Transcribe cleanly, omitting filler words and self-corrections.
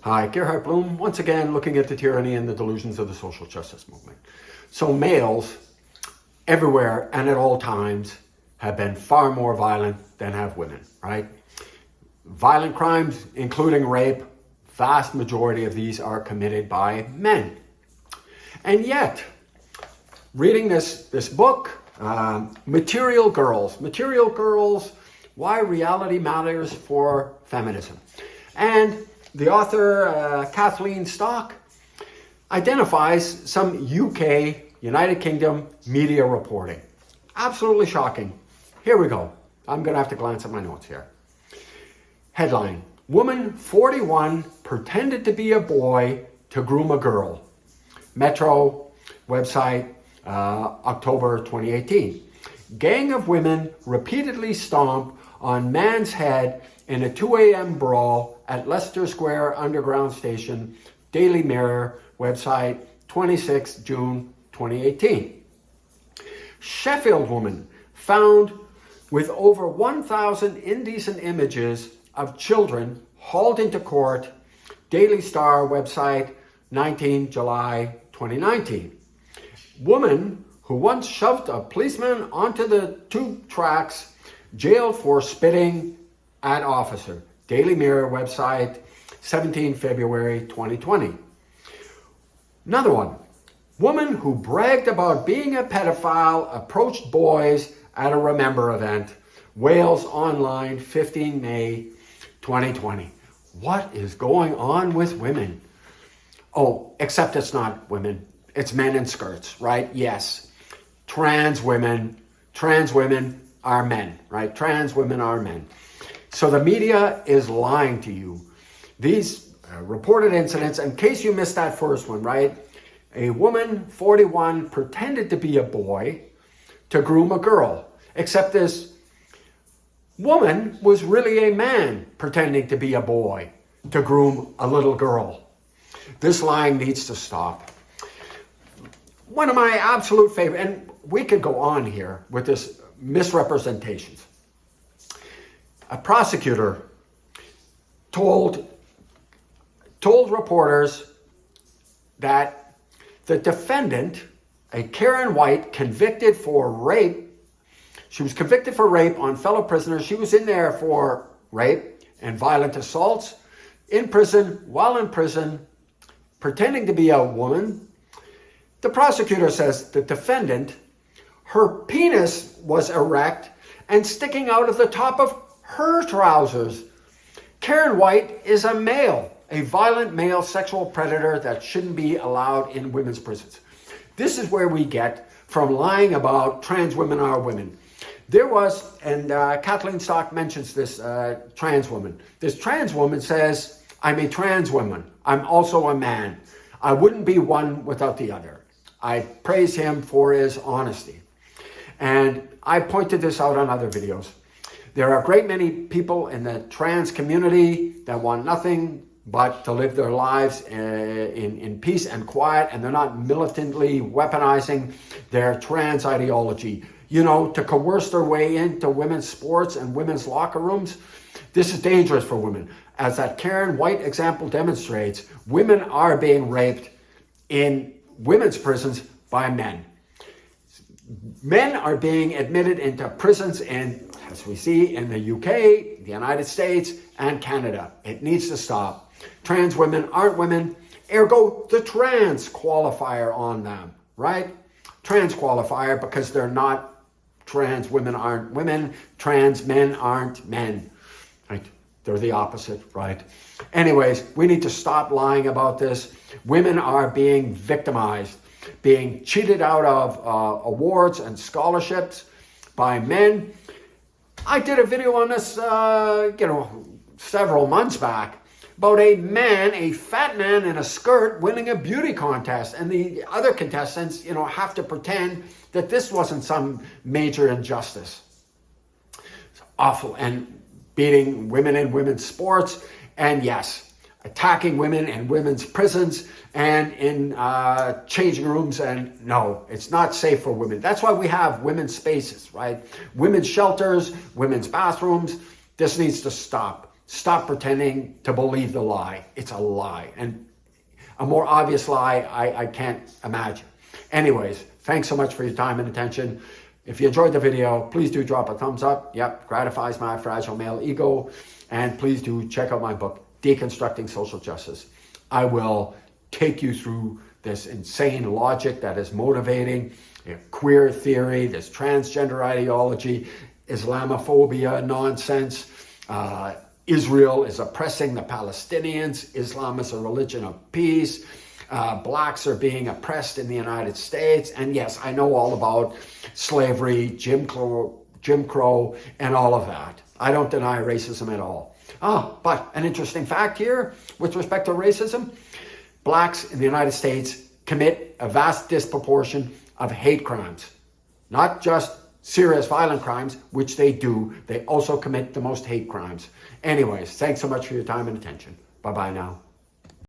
Hi, Gerhard Bloom, once again looking at the tyranny and the delusions of the social justice movement. So males, everywhere and at all times, have been far more violent than have women, right? Violent crimes, including rape, vast majority of these are committed by men. And yet, reading this book, Material Girls, Why Reality Matters for Feminism. And the author, Kathleen Stock, identifies some UK, United Kingdom media reporting. Absolutely shocking. Here we go. I'm going to have to glance at my notes here. Headline, Woman 41 pretended to be a boy to groom a girl. Metro website, October 2018. Gang of women repeatedly stomp on man's head in a 2 a.m. brawl at Leicester Square Underground Station, Daily Mirror website, 26 June 2018. Sheffield woman found with over 1,000 indecent images of children hauled into court, Daily Star website, 19 July 2019. Woman who once shoved a policeman onto the tube tracks, jailed for spitting at officer. Daily Mirror website, 17 February 2020. Another one. Woman who bragged about being a pedophile approached boys at a Remember event. Wales Online, 15 May 2020. What is going on with women? Oh, except it's not women. It's men in skirts, right? Yes. Trans women are men, right? Trans women are men. So the media is lying to you. These reported incidents, in case you missed that first one, right? A woman, 41, pretended to be a boy to groom a girl. Except this woman was really a man pretending to be a boy to groom a little girl. This lying needs to stop. One of my absolute favorite, and we could go on here with this misrepresentations. A prosecutor told reporters that the defendant, a Karen White, convicted for rape, she was convicted for rape on fellow prisoners. She was in there for rape and violent assaults in prison, while in prison, pretending to be a woman. The prosecutor says the defendant, her penis was erect and sticking out of the top of her trousers. Karen White is a male, a violent male sexual predator that shouldn't be allowed in women's prisons. This is where we get from lying about trans women are women. There was, and Kathleen Stock mentions this trans woman. This trans woman says, I'm a trans woman. I'm also a man. I wouldn't be one without the other. I praise him for his honesty. And I pointed this out on other videos. There are a great many people in the trans community that want nothing but to live their lives in peace and quiet, and they're not militantly weaponizing their trans ideology, to coerce their way into women's sports and women's locker rooms. This is dangerous for women. As that Karen White example demonstrates, women are being raped in women's prisons by men. Men are being admitted into prisons in, as we see, in the UK, the United States, and Canada. It needs to stop. Trans women aren't women, ergo the trans qualifier on them, right? Trans qualifier because they're not trans women aren't women, trans men aren't men, right? They're the opposite, right? Anyways, we need to stop lying about this. Women are being victimized, being cheated out of awards and scholarships by men. I did a video on this, several months back about a man, a fat man in a skirt winning a beauty contest. And the other contestants, have to pretend that this wasn't some major injustice. It's awful. And beating women in women's sports. And yes, attacking women in women's prisons and in changing rooms. And no, it's not safe for women. That's why we have women's spaces, right? Women's shelters, women's bathrooms. This needs to stop. Stop pretending to believe the lie. It's a lie. And a more obvious lie, I can't imagine. Anyways, thanks so much for your time and attention. If you enjoyed the video, please do drop a thumbs up. Yep, gratifies my fragile male ego. And please do check out my book, Deconstructing Social Justice. I will take you through this insane logic that is motivating queer theory, this transgender ideology, Islamophobia nonsense. Israel is oppressing the Palestinians. Islam is a religion of peace. Blacks are being oppressed in the United States. And yes, I know all about slavery, Jim Crow, and all of that. I don't deny racism at all. But an interesting fact here with respect to racism, blacks in the United States commit a vast disproportion of hate crimes. Not just serious violent crimes, which they do. They also commit the most hate crimes. Anyways, thanks so much for your time and attention. Bye-bye now.